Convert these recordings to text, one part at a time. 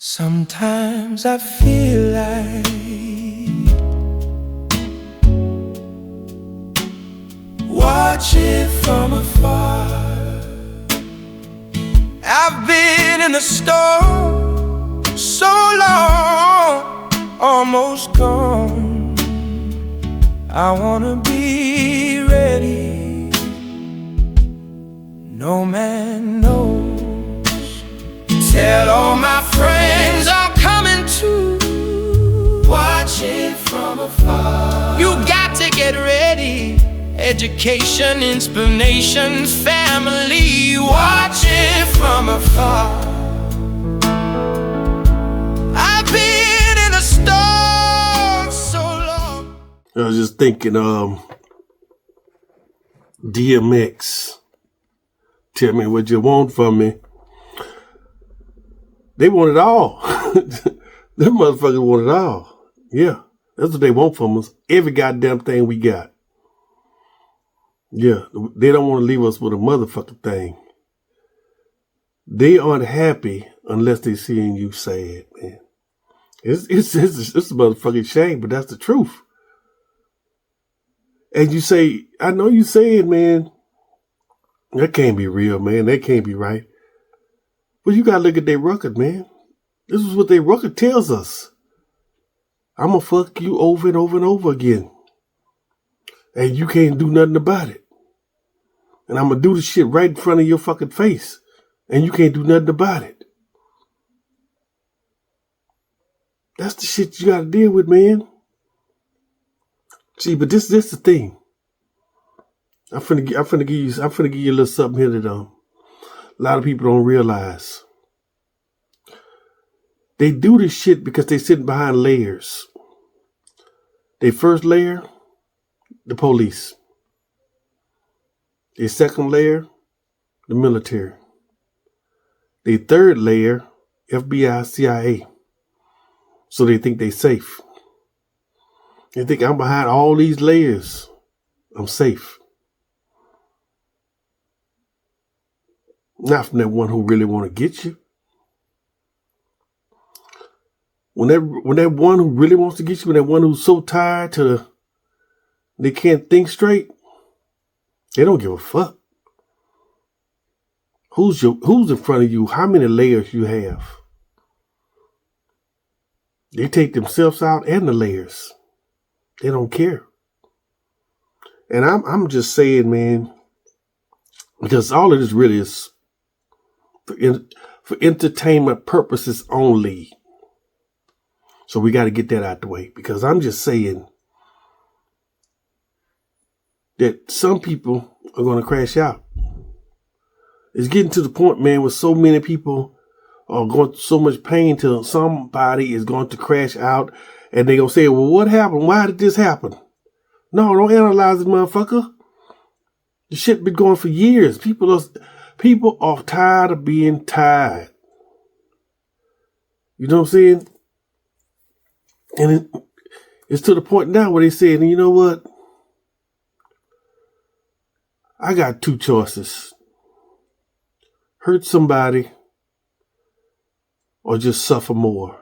Sometimes I feel like watching from afar. I've been in the storm so long, almost gone. I wanna be ready. No man knows. Tell all my friends I'm coming too. Watching from afar. You got to get ready. Education, inspiration, family. Watching from afar. I've been in a storm so long. I was just thinking, DMX, tell me what you want from me. They want it all. Them motherfuckers want it all. Yeah, that's what they want from us. Every goddamn thing we got. Yeah, they don't want to leave us with a motherfucking thing. They aren't happy unless they seeing you sad, man. It's a motherfucking shame, but that's the truth. And you say, I know you saying, man, that can't be real, man. That can't be right. But you gotta look at their record, man. This is what their record tells us. I'm gonna fuck you over and over and over again. And you can't do nothing about it. And I'm gonna do the shit right in front of your fucking face. And you can't do nothing about it. That's the shit you gotta deal with, man. See, but this is the thing. I'm finna give you a little something here that a lot of people don't realize. They do this shit because they sitting behind layers. Their first layer, the police. Their second layer, the military. Their third layer, FBI, CIA. So they think they safe. They think I'm behind all these layers. I'm safe. Not from that one who really want to get you. When that one who really wants to get you, when that one who's so tired they can't think straight, they don't give a fuck. Who's in front of you? How many layers you have? They take themselves out and the layers. They don't care. And I'm just saying, man, because all of this really is for entertainment purposes only. So we got to get that out the way, because I'm just saying that some people are going to crash out. It's getting to the point, man, where so many people are going through so much pain till somebody is going to crash out and they're going to say, well, what happened? Why did this happen? No, don't analyze it, motherfucker. The shit been going for years. People are tired of being tired. You know what I'm saying? And it's to the point now where they say, you know what? I got two choices. Hurt somebody or just suffer more.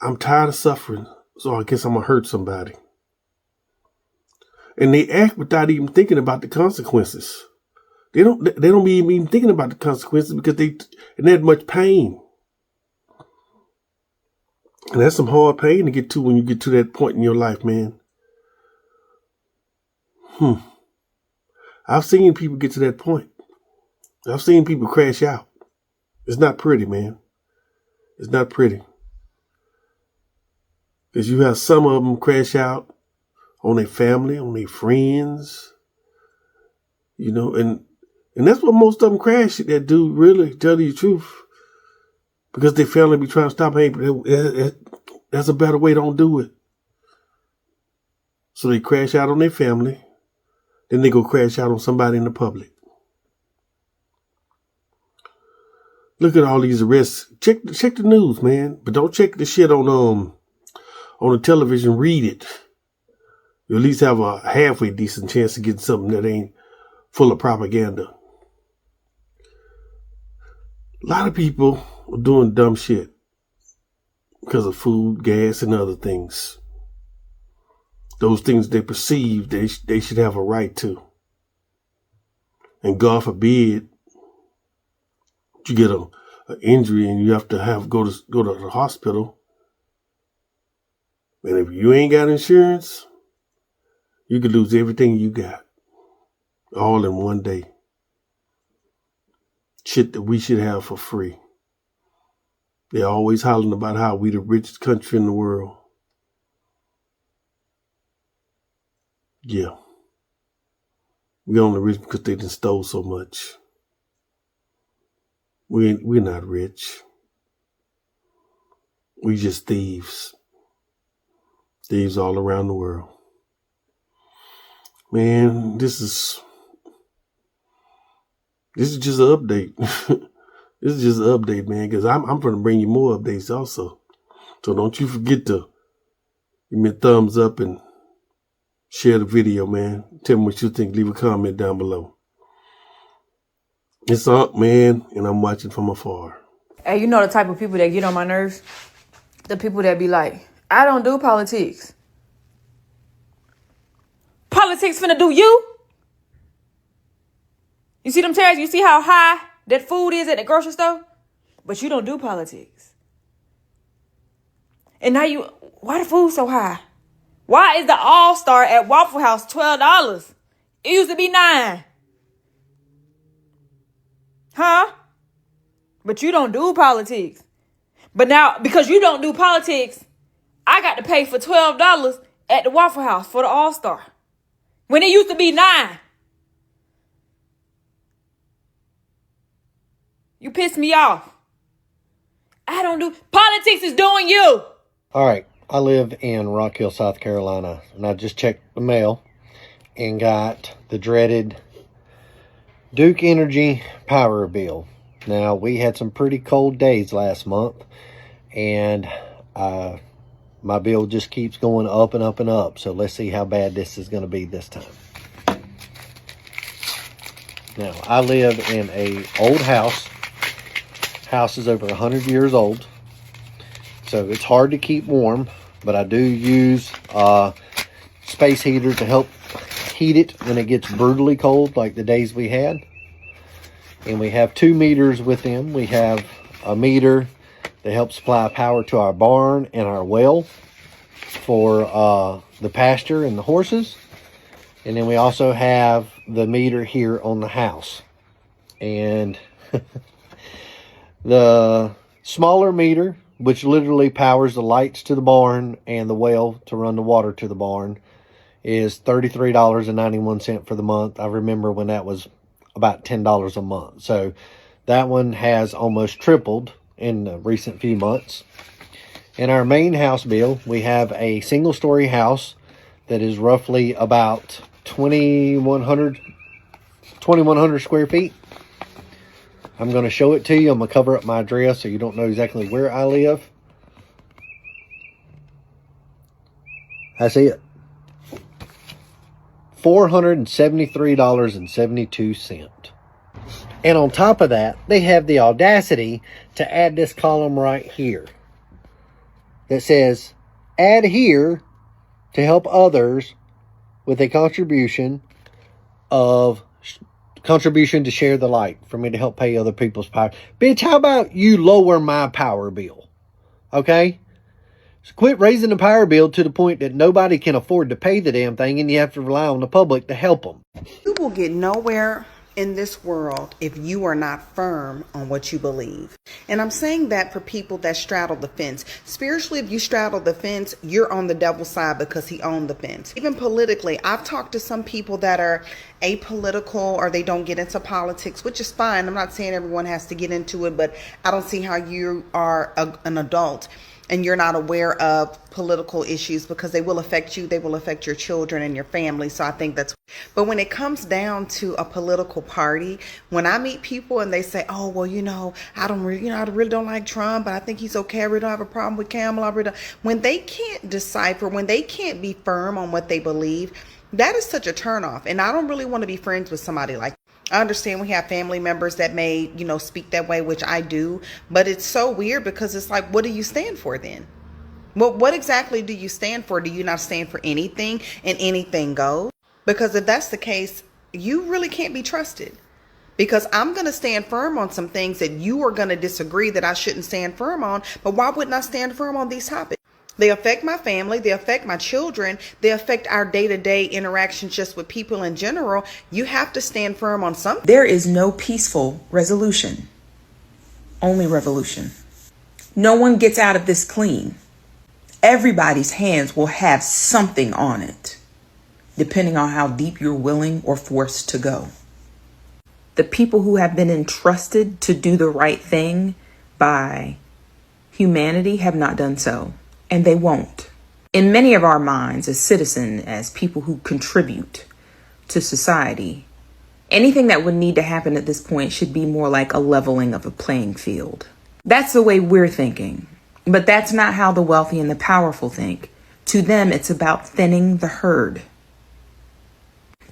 I'm tired of suffering, so I guess I'm going to hurt somebody. And they act without even thinking about the consequences. They don't be even thinking about the consequences because they in that much pain. And that's some hard pain to get to when you get to that point in your life, man. I've seen people get to that point. I've seen people crash out. It's not pretty, man. It's not pretty. Because you have some of them crash out on their family, on their friends, you know, and that's what most of them crash that do, really, tell you the truth. Because their family be trying to stop, hey, that's a better way, don't do it. So they crash out on their family, then they go crash out on somebody in the public. Look at all these arrests. Check the news, man. But don't check the shit on the television. Read it. You at least have a halfway decent chance to get something that ain't full of propaganda. A lot of people are doing dumb shit because of food, gas, and other things. Those things they perceive they should have a right to. And God forbid you get an injury and you have to go to the hospital. And if you ain't got insurance, you could lose everything you got all in one day. Shit that we should have for free. They're always hollering about how we the richest country in the world. Yeah. We only rich because they done stole so much. We're not rich. We just thieves. Thieves all around the world. Man, this is just an update. This is just an update, man, because I'm going to bring you more updates also. So don't you forget to give me a thumbs up and share the video, man. Tell me what you think. Leave a comment down below. It's up, man, and I'm watching from afar. Hey, you know the type of people that get on my nerves? The people that be like, I don't do politics. Politics finna do you? You see them chairs? You see how high that food is at the grocery store? But you don't do politics. And now why the food so high? Why is the All-Star at Waffle House $12? It used to be $9. Huh? But you don't do politics. But now, because you don't do politics, I got to pay for $12 at the Waffle House for the All-Star. When it used to be $9. You piss me off. I don't do... Politics is doing you. All right. I live in Rock Hill, South Carolina. And I just checked the mail and got the dreaded Duke Energy power bill. Now, we had some pretty cold days last month. And my bill just keeps going up and up and up. So let's see how bad this is going to be this time. Now, I live in a old house. House is over 100 years old. So it's hard to keep warm. But I do use space heater to help heat it when it gets brutally cold like the days we had. And we have 2 meters with them. We have a meter that helps supply power to our barn and our well for the pasture and the horses. And then we also have the meter here on the house. And the smaller meter, which literally powers the lights to the barn and the well to run the water to the barn, is $33.91 for the month. I remember when that was about $10 a month. So that one has almost tripled in the recent few months. In our main house bill, we have a single-story house that is roughly about 2,100 square feet. I'm going to show it to you. I'm going to cover up my address so you don't know exactly where I live. I see it. $473.72. And on top of that, they have the audacity to add this column right here that says, add here to help others with a contribution to share the light for me to help pay other people's power. Bitch, how about you lower my power bill? Okay? So quit raising the power bill to the point that nobody can afford to pay the damn thing and you have to rely on the public to help them. You will get nowhere in this world if you are not firm on what you believe. And I'm saying that for people that straddle the fence. Spiritually, if you straddle the fence, you're on the devil's side because he owned the fence. Even politically, I've talked to some people that are apolitical or they don't get into politics, which is fine. I'm not saying everyone has to get into it, but I don't see how you are an adult and you're not aware of political issues because they will affect you, they will affect your children and your family. So I think that's, but when it comes down to a political party, when I meet people and they say, oh, well, I really don't like Trump, but I think he's okay. I really don't have a problem with Kamala. When they can't decipher, when they can't be firm on what they believe, that is such a turnoff. And I don't really want to be friends with somebody like that. I understand we have family members that may, speak that way, which I do, but it's so weird because it's like, what do you stand for then? What exactly do you stand for? Do you not stand for anything and anything goes? Because if that's the case, you really can't be trusted. Because I'm going to stand firm on some things that you are going to disagree that I shouldn't stand firm on. But why wouldn't I stand firm on these topics? They affect my family. They affect my children. They affect our day-to-day interactions just with people in general. You have to stand firm on something. There is no peaceful resolution, only revolution. No one gets out of this clean. Everybody's hands will have something on it, depending on how deep you're willing or forced to go. The people who have been entrusted to do the right thing by humanity have not done so, and they won't. In many of our minds as citizens, as people who contribute to society, anything that would need to happen at this point should be more like a leveling of a playing field. That's the way we're thinking, but that's not how the wealthy and the powerful think. To them, it's about thinning the herd.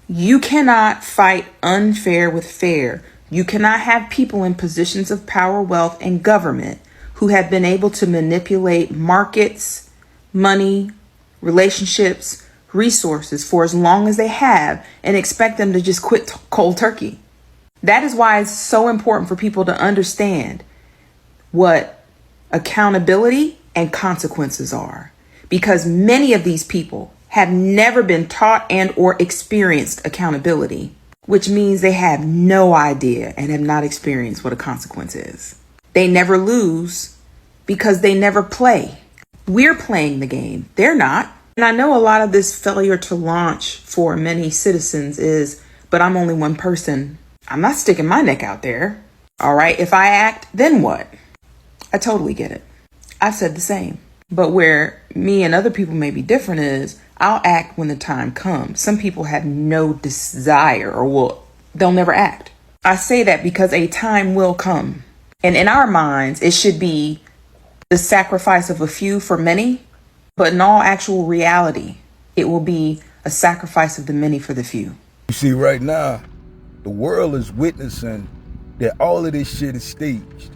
You cannot fight unfair with fair. You cannot have people in positions of power, wealth, and government who have been able to manipulate markets, money, relationships, resources for as long as they have and expect them to just quit cold turkey. That is why it's so important for people to understand what accountability and consequences are, because many of these people have never been taught and or experienced accountability, which means they have no idea and have not experienced what a consequence is. They never lose because they never play. We're playing the game. They're not. And I know a lot of this failure to launch for many citizens is, but I'm only one person. I'm not sticking my neck out there. All right. If I act, then what? I totally get it. I've said the same. But where me and other people may be different is I'll act when the time comes. Some people have no desire or they'll never act. I say that because a time will come. And in our minds, it should be the sacrifice of a few for many. But in all actual reality, it will be a sacrifice of the many for the few. You see, right now, the world is witnessing that all of this shit is staged.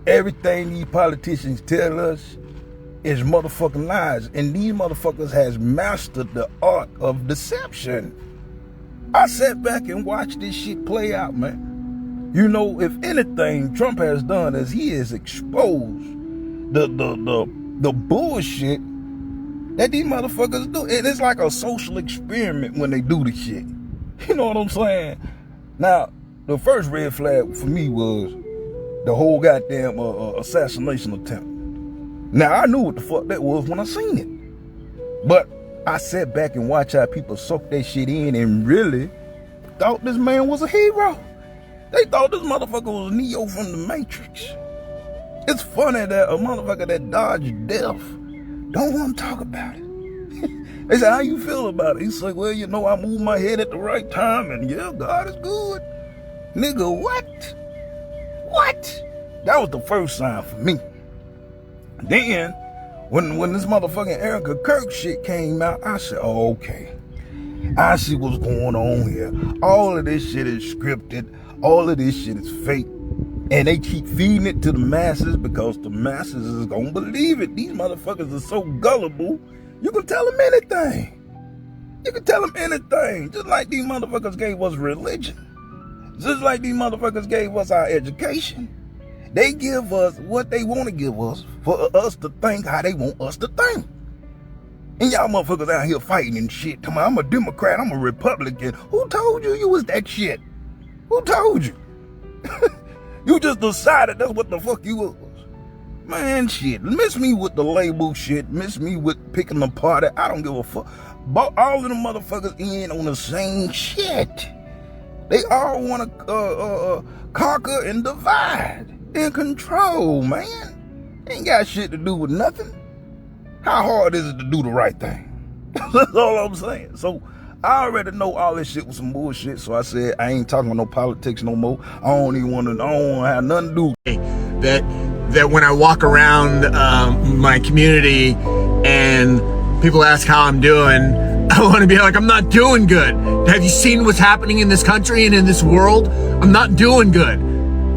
Everything these politicians tell us is motherfucking lies, and these motherfuckers has mastered the art of deception. I sat back and watched this shit play out, man. You know, if anything Trump has done is he has exposed the bullshit that these motherfuckers do. And it's like a social experiment when they do the shit. You know what I'm saying? Now, the first red flag for me was the whole goddamn assassination attempt. Now, I knew what the fuck that was when I seen it. But I sat back and watched how people suck that shit in and really thought this man was a hero. They thought this motherfucker was Neo from the Matrix. It's funny that a motherfucker that dodged death don't want to talk about it. They said, how you feel about it? He's like, well, you know, I moved my head at the right time and yeah, God is good. Nigga, what? What? That was the first sign for me. Then, when this motherfucking Erica Kirk shit came out, I said, oh, okay. I see what's going on here. All of this shit is scripted. All of this shit is fake. And they keep feeding it to the masses because the masses is gonna believe it. These motherfuckers are so gullible, you can tell them anything. You can tell them anything. Just like these motherfuckers gave us religion. Just like these motherfuckers gave us our education. They give us what they want to give us for us to think how they want us to think. And y'all motherfuckers out here fighting and shit. Come on, I'm a Democrat, I'm a Republican. Who told you you was that shit? Who told you? You just decided that's what the fuck you was. Man, shit. Miss me with the label shit. Miss me with picking the party. I don't give a fuck. But all of them motherfuckers in on the same shit. They all want to conquer and divide and control, man. Ain't got shit to do with nothing. How hard is it to do the right thing? That's all I'm saying. So I already know all this shit was some bullshit. So I said I ain't talking about no politics no more. I don't want to have nothing to do. That when I walk around my community and people ask how I'm doing, I want to be like, I'm not doing good. Have you seen what's happening in this country and in this world? I'm not doing good.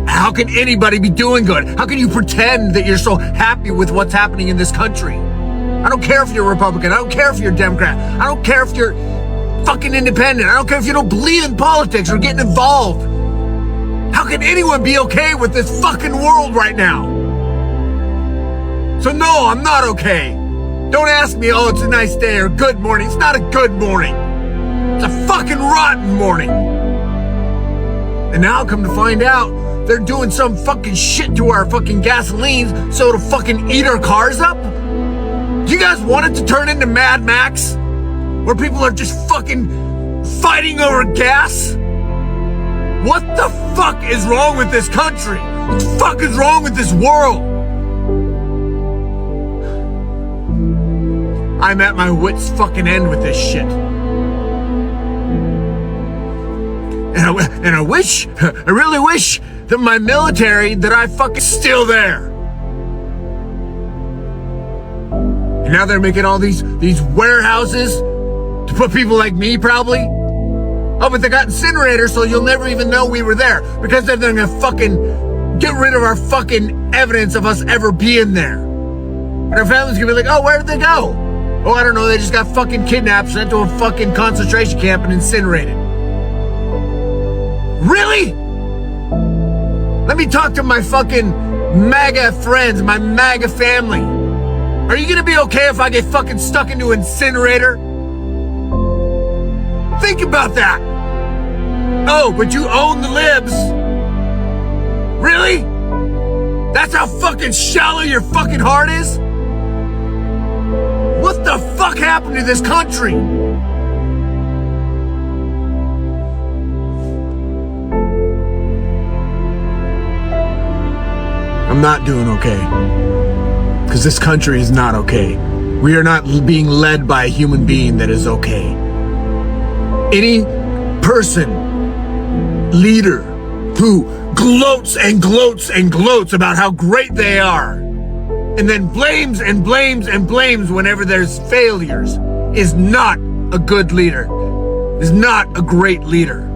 How can anybody be doing good? How can you pretend that you're so happy with what's happening in this country? I don't care if you're Republican. I don't care if you're Democrat. I don't care if you're fucking independent. I don't care if you don't believe in politics or getting involved. How can anyone be okay with this fucking world right now? So no, I'm not okay. Don't ask me, oh, it's a nice day or good morning. It's not a good morning. It's a fucking rotten morning. And now come to find out, they're doing some fucking shit to our fucking gasolines so it'll fucking eat our cars up? Do you guys want it to turn into Mad Max? Where people are just fucking fighting over gas? What the fuck is wrong with this country? What the fuck is wrong with this world? I'm at my wit's fucking end with this shit. And I wish, I really wish that my military, that I fucking still there. And now they're making all these warehouses to put people like me probably. Oh, but they got incinerators, so you'll never even know we were there. Because then they're gonna fucking get rid of our fucking evidence of us ever being there. And our family's gonna be like, oh, where did they go? Oh, I don't know, they just got fucking kidnapped, sent to a fucking concentration camp and incinerated. Really? Let me talk to my fucking MAGA friends, my MAGA family. Are you gonna be okay if I get fucking stuck into an incinerator? Think about that. Oh, but you own the libs. Really? That's how fucking shallow your fucking heart is? What the fuck happened to this country? I'm not doing okay. Because this country is not okay. We are not being led by a human being that is okay. Any person, leader, who gloats and gloats and gloats about how great they are, and then blames and blames and blames whenever there's failures, is not a good leader, is not a great leader.